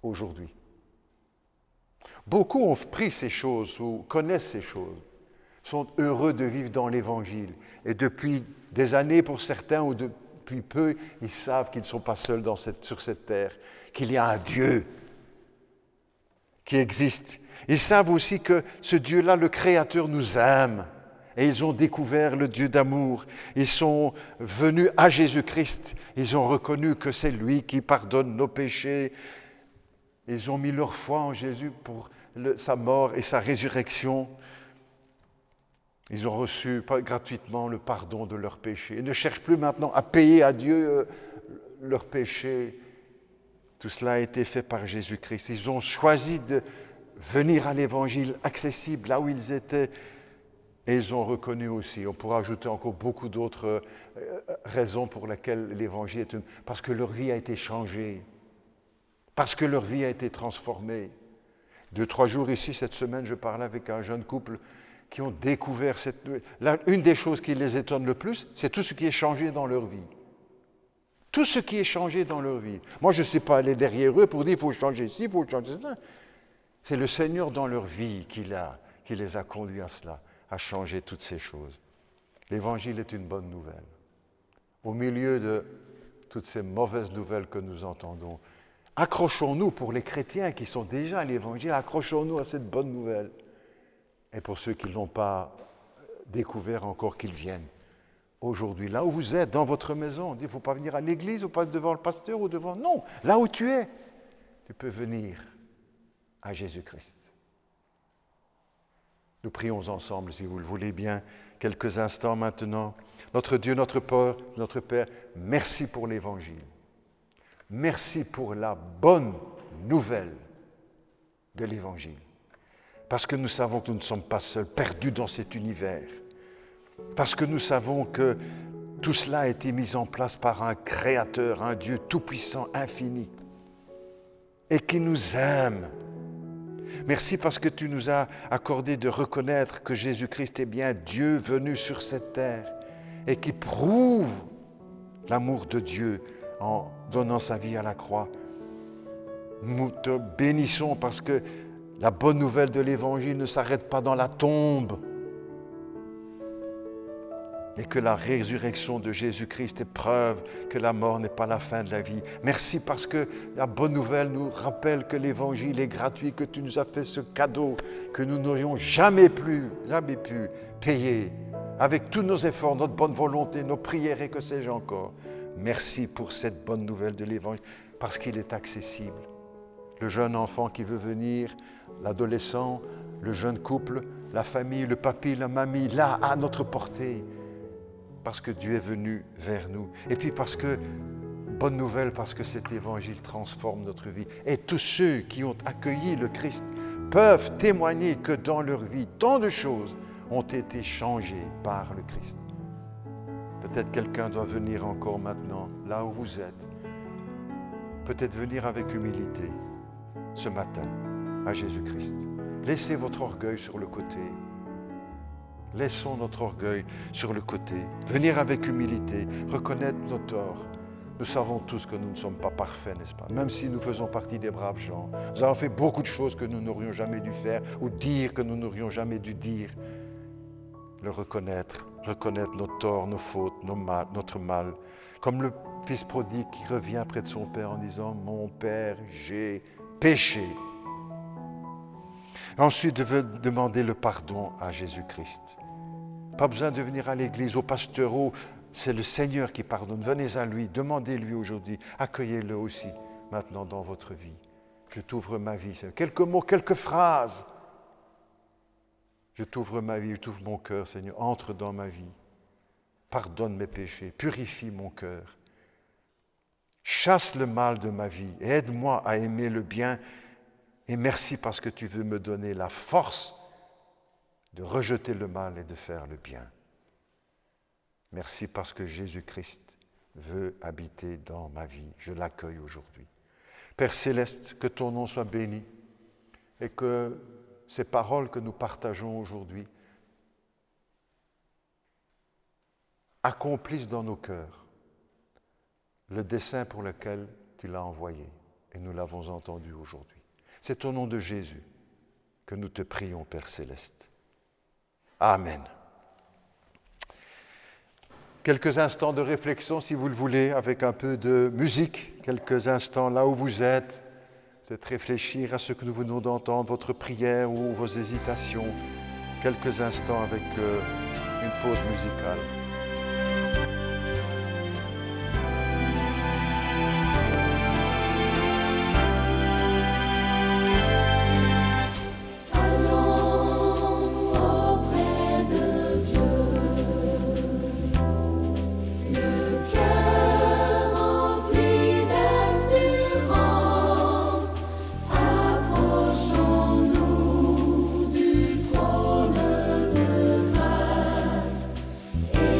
aujourd'hui. Beaucoup ont pris ces choses ou connaissent ces choses, sont heureux de vivre dans l'Évangile. Et depuis des années pour certains ou depuis peu, ils savent qu'ils ne sont pas seuls sur cette terre, qu'il y a un Dieu qui existe. Ils savent aussi que ce Dieu-là, le Créateur, nous aime. Et ils ont découvert le Dieu d'amour. Ils sont venus à Jésus-Christ. Ils ont reconnu que c'est lui qui pardonne nos péchés. Ils ont mis leur foi en Jésus pour sa mort et sa résurrection. Ils ont reçu gratuitement le pardon de leurs péchés. Ils ne cherchent plus maintenant à payer à Dieu leurs péchés. Tout cela a été fait par Jésus-Christ. Ils ont choisi de venir à l'Évangile accessible là où ils étaient. Et ils ont reconnu aussi, on pourra ajouter encore beaucoup d'autres raisons pour lesquelles l'Évangile est parce que leur vie a été changée, parce que leur vie a été transformée. 2-3 jours ici, cette semaine, je parlais avec un jeune couple qui ont découvert une des choses qui les étonne le plus, c'est tout ce qui est changé dans leur vie. Tout ce qui est changé dans leur vie. Moi, je ne sais pas aller derrière eux pour dire il faut changer ci, il faut changer ça. C'est le Seigneur dans leur vie qui les a conduits à cela, à changer toutes ces choses. L'Évangile est une bonne nouvelle. Au milieu de toutes ces mauvaises nouvelles que nous entendons, accrochons-nous pour les chrétiens qui sont déjà à l'Évangile, accrochons-nous à cette bonne nouvelle. Et pour ceux qui ne l'ont pas découvert encore, qu'ils viennent. Aujourd'hui, là où vous êtes, dans votre maison, il ne faut pas venir à l'église ou pas devant le pasteur ou devant... Non, là où tu es, tu peux venir à Jésus-Christ. Nous prions ensemble, si vous le voulez bien, quelques instants maintenant. Notre Dieu, notre Père, merci pour l'Évangile. Merci pour la bonne nouvelle de l'Évangile. Parce que nous savons que nous ne sommes pas seuls, perdus dans cet univers. Parce que nous savons que tout cela a été mis en place par un Créateur, un Dieu tout-puissant, infini, et qui nous aime. Merci parce que tu nous as accordé de reconnaître que Jésus-Christ est bien Dieu venu sur cette terre et qui prouve l'amour de Dieu en donnant sa vie à la croix. Nous te bénissons parce que la bonne nouvelle de l'Évangile ne s'arrête pas dans la tombe, et que la résurrection de Jésus-Christ est preuve que la mort n'est pas la fin de la vie. Merci parce que la bonne nouvelle nous rappelle que l'Évangile est gratuit, que tu nous as fait ce cadeau que nous n'aurions jamais pu payer avec tous nos efforts, notre bonne volonté, nos prières et que sais-je encore. Merci pour cette bonne nouvelle de l'Évangile parce qu'il est accessible. Le jeune enfant qui veut venir, l'adolescent, le jeune couple, la famille, le papy, la mamie, là à notre portée. Parce que Dieu est venu vers nous. Et puis parce que, bonne nouvelle, parce que cet évangile transforme notre vie. Et tous ceux qui ont accueilli le Christ peuvent témoigner que dans leur vie, tant de choses ont été changées par le Christ. Peut-être quelqu'un doit venir encore maintenant, là où vous êtes. Peut-être venir avec humilité ce matin à Jésus-Christ. Laissez votre orgueil sur le côté. Laissons notre orgueil sur le côté, venir avec humilité, reconnaître nos torts. Nous savons tous que nous ne sommes pas parfaits, n'est-ce pas? Même si nous faisons partie des braves gens. Nous avons fait beaucoup de choses que nous n'aurions jamais dû faire ou dire que nous n'aurions jamais dû dire. Le reconnaître nos torts, nos fautes, notre mal. Comme le fils prodigue qui revient près de son père en disant « Mon père, j'ai péché ». Ensuite, de demander le pardon à Jésus-Christ. Pas besoin de venir à l'église, au pasteur, c'est le Seigneur qui pardonne. Venez à lui, demandez-lui aujourd'hui, accueillez-le aussi maintenant dans votre vie. Je t'ouvre ma vie. Quelques mots, quelques phrases. Je t'ouvre ma vie, je t'ouvre mon cœur, Seigneur. Entre dans ma vie. Pardonne mes péchés, purifie mon cœur. Chasse le mal de ma vie. Aide-moi à aimer le bien. Et merci parce que tu veux me donner la force de rejeter le mal et de faire le bien. Merci parce que Jésus-Christ veut habiter dans ma vie. Je l'accueille aujourd'hui. Père Céleste, que ton nom soit béni et que ces paroles que nous partageons aujourd'hui accomplissent dans nos cœurs le dessein pour lequel tu l'as envoyé et nous l'avons entendu aujourd'hui. C'est au nom de Jésus que nous te prions, Père Céleste. Amen. Quelques instants de réflexion, si vous le voulez, avec un peu de musique. Quelques instants là où vous êtes. Peut-être réfléchir à ce que nous venons d'entendre, votre prière ou vos hésitations. Quelques instants avec une pause musicale. Et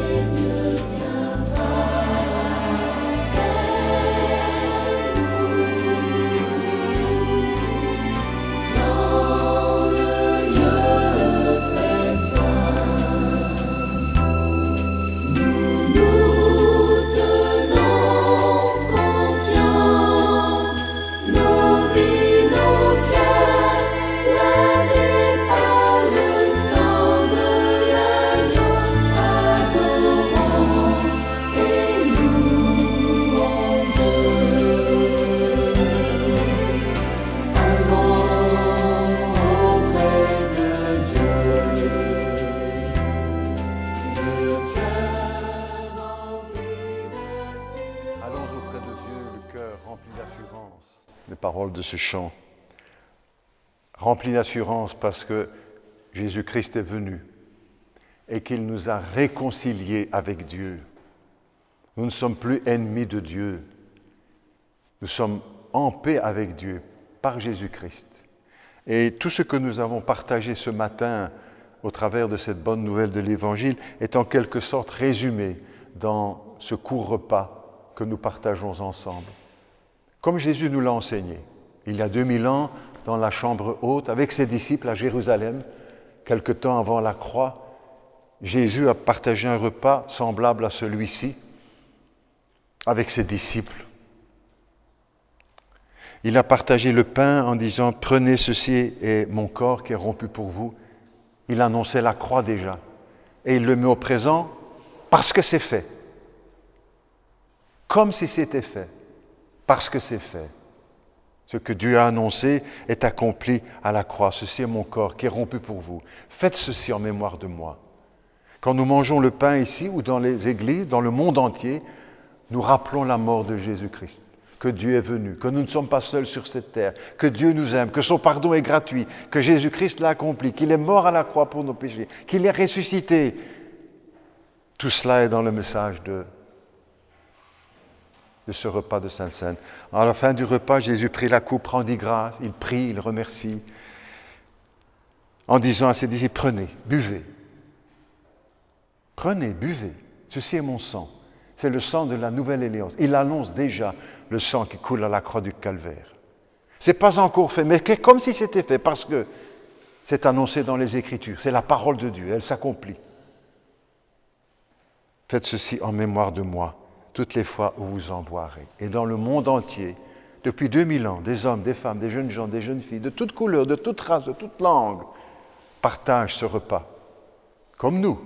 paroles de ce chant. Rempli d'assurance parce que Jésus-Christ est venu et qu'il nous a réconciliés avec Dieu. Nous ne sommes plus ennemis de Dieu. Nous sommes en paix avec Dieu par Jésus-Christ. Et tout ce que nous avons partagé ce matin au travers de cette bonne nouvelle de l'Évangile est en quelque sorte résumé dans ce court repas que nous partageons ensemble. Comme Jésus nous l'a enseigné, il y a 2000 ans, dans la chambre haute, avec ses disciples à Jérusalem, quelque temps avant la croix, Jésus a partagé un repas semblable à celui-ci avec ses disciples. Il a partagé le pain en disant « Prenez, ceci est mon corps qui est rompu pour vous ». Il annonçait la croix déjà. Et il le met au présent parce que c'est fait. Comme si c'était fait. Parce que c'est fait. Ce que Dieu a annoncé est accompli à la croix. Ceci est mon corps qui est rompu pour vous. Faites ceci en mémoire de moi. Quand nous mangeons le pain ici ou dans les églises, dans le monde entier, nous rappelons la mort de Jésus-Christ. Que Dieu est venu, que nous ne sommes pas seuls sur cette terre, que Dieu nous aime, que son pardon est gratuit, que Jésus-Christ l'a accompli, qu'il est mort à la croix pour nos péchés, qu'il est ressuscité. Tout cela est dans le message de ce repas de Sainte-Seine. À la fin du repas, Jésus prit la coupe, rendit grâce, il prie, il remercie, en disant à ses disciples, prenez, buvez. Prenez, buvez, ceci est mon sang. C'est le sang de la nouvelle alliance. Il annonce déjà le sang qui coule à la croix du calvaire. Ce n'est pas encore fait, mais comme si c'était fait, parce que c'est annoncé dans les Écritures. C'est la parole de Dieu, elle s'accomplit. Faites ceci en mémoire de moi, toutes les fois où vous en boirez. Et dans le monde entier, depuis 2000 ans, des hommes, des femmes, des jeunes gens, des jeunes filles, de toute couleur, de toute race, de toute langue, partagent ce repas, comme nous,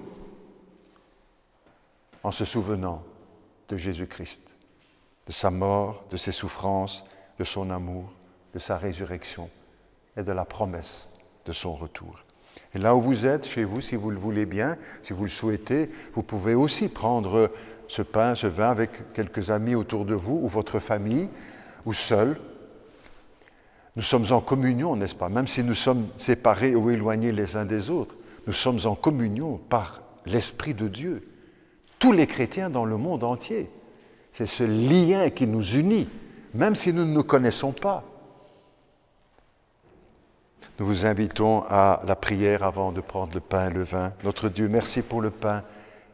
en se souvenant de Jésus-Christ, de sa mort, de ses souffrances, de son amour, de sa résurrection et de la promesse de son retour. Et là où vous êtes, chez vous, si vous le voulez bien, si vous le souhaitez, vous pouvez aussi prendre ce pain, ce vin avec quelques amis autour de vous ou votre famille ou seul. Nous sommes en communion, n'est-ce pas? Même si nous sommes séparés ou éloignés les uns des autres, nous sommes en communion par l'Esprit de Dieu. Tous les chrétiens dans le monde entier. C'est ce lien qui nous unit, même si nous ne nous connaissons pas. Nous vous invitons à la prière avant de prendre le pain et le vin. Notre Dieu, merci pour le pain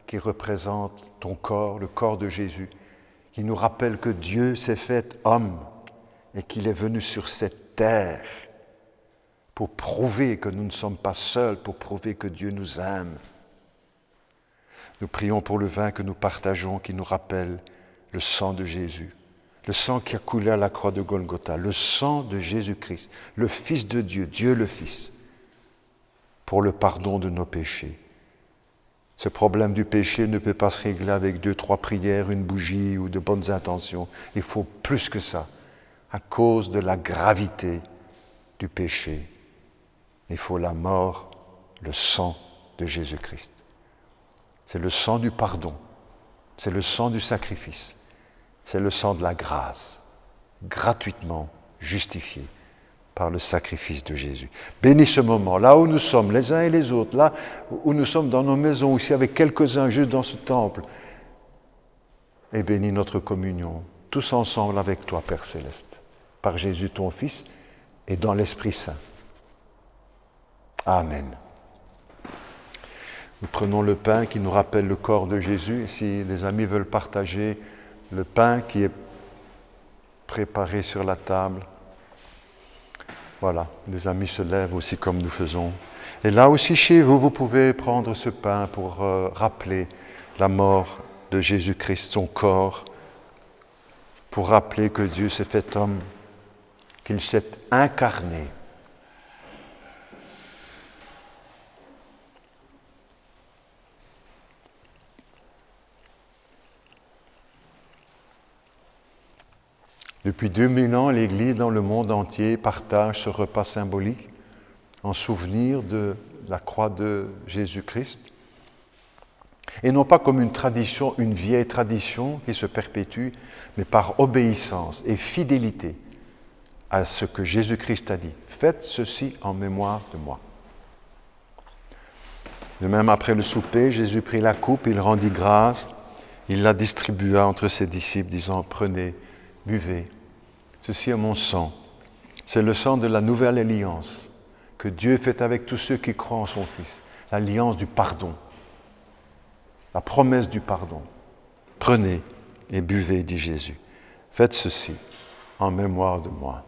qui représente ton corps, le corps de Jésus, qui nous rappelle que Dieu s'est fait homme et qu'il est venu sur cette terre pour prouver que nous ne sommes pas seuls, pour prouver que Dieu nous aime. Nous prions pour le vin que nous partageons, qui nous rappelle le sang de Jésus, le sang qui a coulé à la croix de Golgotha, le sang de Jésus-Christ, le Fils de Dieu, Dieu le Fils, pour le pardon de nos péchés. Ce problème du péché ne peut pas se régler avec 2-3 prières, une bougie ou de bonnes intentions. Il faut plus que ça, à cause de la gravité du péché. Il faut la mort, le sang de Jésus-Christ. C'est le sang du pardon, c'est le sang du sacrifice, c'est le sang de la grâce, gratuitement justifié par le sacrifice de Jésus. Bénis ce moment, là où nous sommes, les uns et les autres, là où nous sommes dans nos maisons, aussi avec quelques-uns juste dans ce temple, et bénis notre communion, tous ensemble avec toi, Père Céleste, par Jésus ton Fils et dans l'Esprit Saint. Amen. Nous prenons le pain qui nous rappelle le corps de Jésus. Si des amis veulent partager le pain qui est préparé sur la table, voilà, les amis se lèvent aussi comme nous faisons. Et là aussi chez vous, vous pouvez prendre ce pain pour rappeler la mort de Jésus-Christ, son corps, pour rappeler que Dieu s'est fait homme, qu'il s'est incarné. Depuis 2000 ans, l'Église dans le monde entier partage ce repas symbolique en souvenir de la croix de Jésus-Christ. Et non pas comme une tradition, une vieille tradition qui se perpétue, mais par obéissance et fidélité à ce que Jésus-Christ a dit. Faites ceci en mémoire de moi. De même, après le souper, Jésus prit la coupe, il rendit grâce, il la distribua entre ses disciples, disant, prenez, buvez, ceci est mon sang. C'est le sang de la nouvelle alliance que Dieu fait avec tous ceux qui croient en son Fils, l'alliance du pardon, la promesse du pardon. Prenez et buvez, dit Jésus. Faites ceci en mémoire de moi.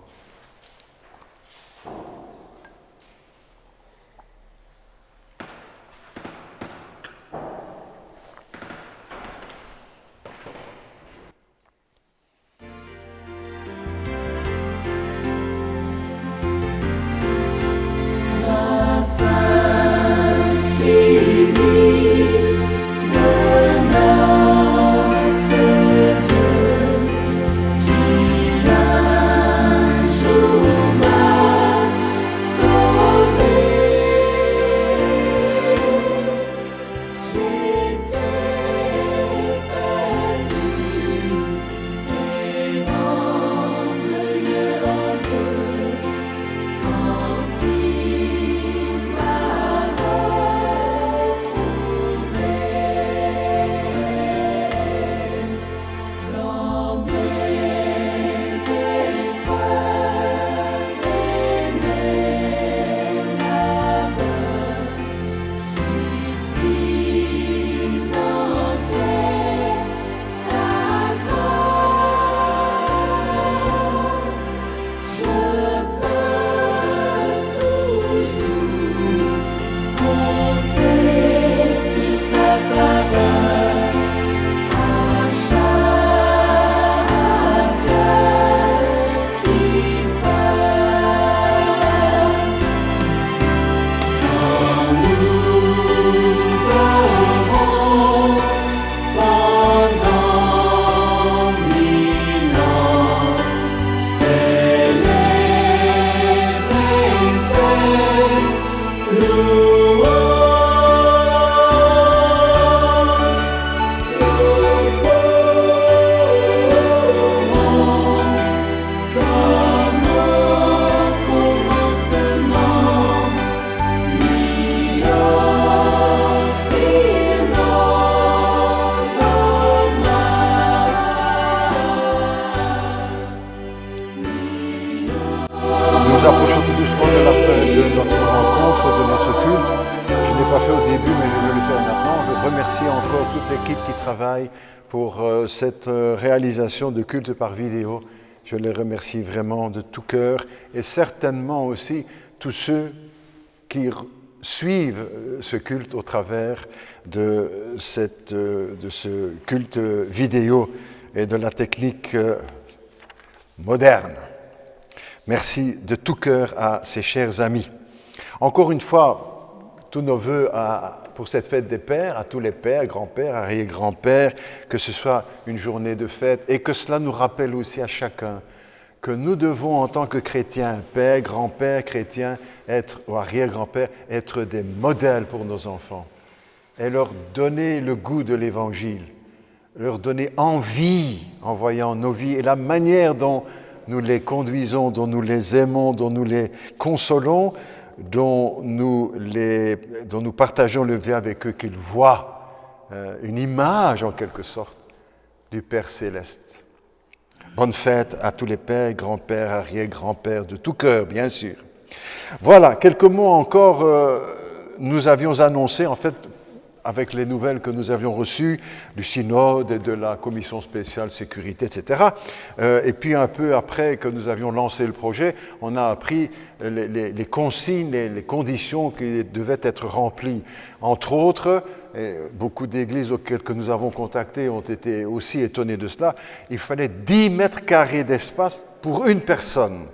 Nous approchons tout doucement de la fin de notre rencontre, de notre culte. Je ne l'ai pas fait au début, mais je vais le faire maintenant. Je remercie encore toute l'équipe qui travaille pour cette réalisation de culte par vidéo. Je les remercie vraiment de tout cœur et certainement aussi tous ceux qui suivent ce culte au travers de ce culte vidéo et de la technique moderne. Merci de tout cœur à ces chers amis. Encore une fois, tous nos vœux pour cette fête des pères, à tous les pères, grands-pères, arrière-grands-pères, que ce soit une journée de fête et que cela nous rappelle aussi à chacun que nous devons en tant que chrétiens, pères, grands-pères chrétiens, ou arrière-grands-pères, être des modèles pour nos enfants et leur donner le goût de l'Évangile, leur donner envie en voyant nos vies et la manière dont nous les conduisons, dont nous les aimons, dont nous les consolons, dont nous partageons le vie avec eux, qu'ils voient une image en quelque sorte du Père Céleste. Bonne fête à tous les pères, grands-pères, arrière-grands-pères, de tout cœur, bien sûr. Voilà, quelques mots encore. Nous avions annoncé, en fait, avec les nouvelles que nous avions reçues du synode et de la commission spéciale sécurité, etc. Et puis un peu après que nous avions lancé le projet, on a appris les consignes, les conditions qui devaient être remplies. Entre autres, et beaucoup d'églises auxquelles que nous avons contactées ont été aussi étonnées de cela, il fallait 10 mètres carrés d'espace pour une personne.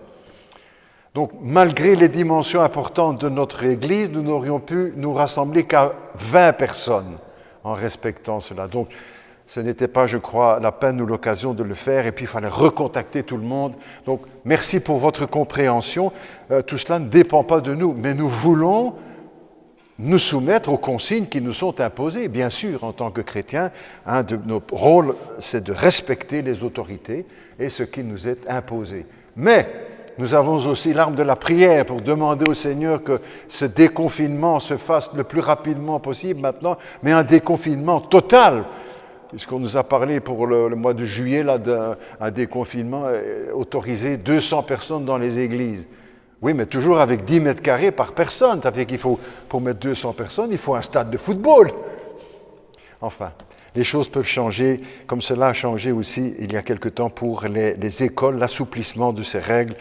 Donc, malgré les dimensions importantes de notre Église, nous n'aurions pu nous rassembler qu'à 20 personnes en respectant cela. Donc, ce n'était pas, je crois, la peine ou l'occasion de le faire. Et puis, il fallait recontacter tout le monde. Donc, merci pour votre compréhension. Tout cela ne dépend pas de nous, mais nous voulons nous soumettre aux consignes qui nous sont imposées. Bien sûr, en tant que chrétiens, un de nos rôles, c'est de respecter les autorités et ce qui nous est imposé. Mais nous avons aussi l'arme de la prière pour demander au Seigneur que ce déconfinement se fasse le plus rapidement possible maintenant, mais un déconfinement total, puisqu'on nous a parlé pour le mois de juillet là, d'un déconfinement autorisé 200 personnes dans les églises. Oui, mais toujours avec 10 mètres carrés par personne. Ça fait qu'il faut, pour mettre 200 personnes, il faut un stade de football. Enfin, les choses peuvent changer, comme cela a changé aussi il y a quelque temps pour les écoles, l'assouplissement de ces règles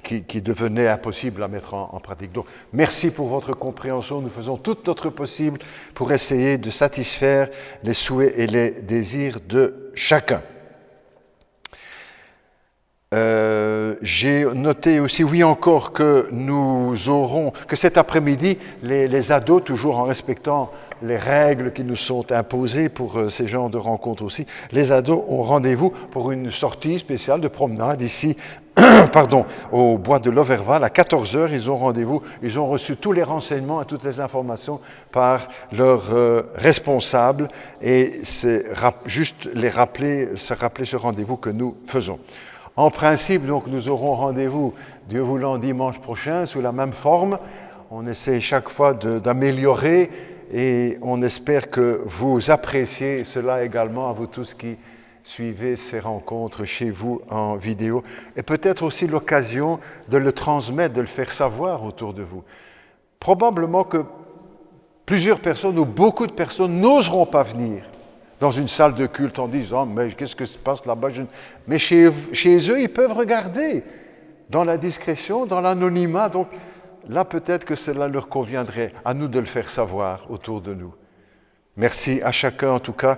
qui devenaient impossibles à mettre en pratique. Donc, merci pour votre compréhension. Nous faisons tout notre possible pour essayer de satisfaire les souhaits et les désirs de chacun. J'ai noté aussi, oui encore, que nous aurons, que cet après-midi, les ados, toujours en respectant les règles qui nous sont imposées pour ces genres de rencontres aussi, les ados ont rendez-vous pour une sortie spéciale de promenade ici, au bois de Loverval, à 14h, ils ont rendez-vous, ils ont reçu tous les renseignements et toutes les informations par leurs responsables, et c'est juste se rappeler ce rendez-vous que nous faisons. En principe, donc, nous aurons rendez-vous, Dieu voulant, dimanche prochain, sous la même forme. On essaie chaque fois d'améliorer et on espère que vous appréciez cela également, à vous tous qui suivez ces rencontres chez vous en vidéo. Et peut-être aussi l'occasion de le transmettre, de le faire savoir autour de vous. Probablement que plusieurs personnes ou beaucoup de personnes n'oseront pas venir dans une salle de culte en disant « mais qu'est-ce que se passe là-bas ?» Mais chez eux, ils peuvent regarder dans la discrétion, dans l'anonymat. Donc là, peut-être que cela leur conviendrait. À nous de le faire savoir autour de nous. Merci à chacun, en tout cas.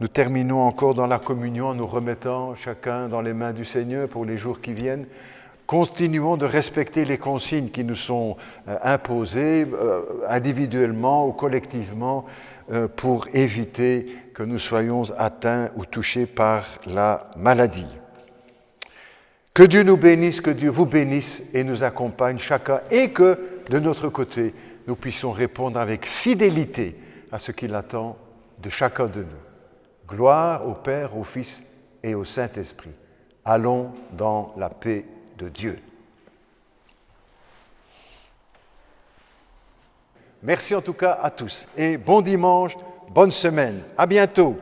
Nous terminons encore dans la communion en nous remettant chacun dans les mains du Seigneur pour les jours qui viennent. Continuons de respecter les consignes qui nous sont imposées individuellement ou collectivement pour éviter que nous soyons atteints ou touchés par la maladie. Que Dieu nous bénisse, que Dieu vous bénisse et nous accompagne chacun, et que, de notre côté, nous puissions répondre avec fidélité à ce qu'il attend de chacun de nous. Gloire au Père, au Fils et au Saint-Esprit. Allons dans la paix de Dieu. Merci en tout cas à tous et bon dimanche, bonne semaine. À bientôt.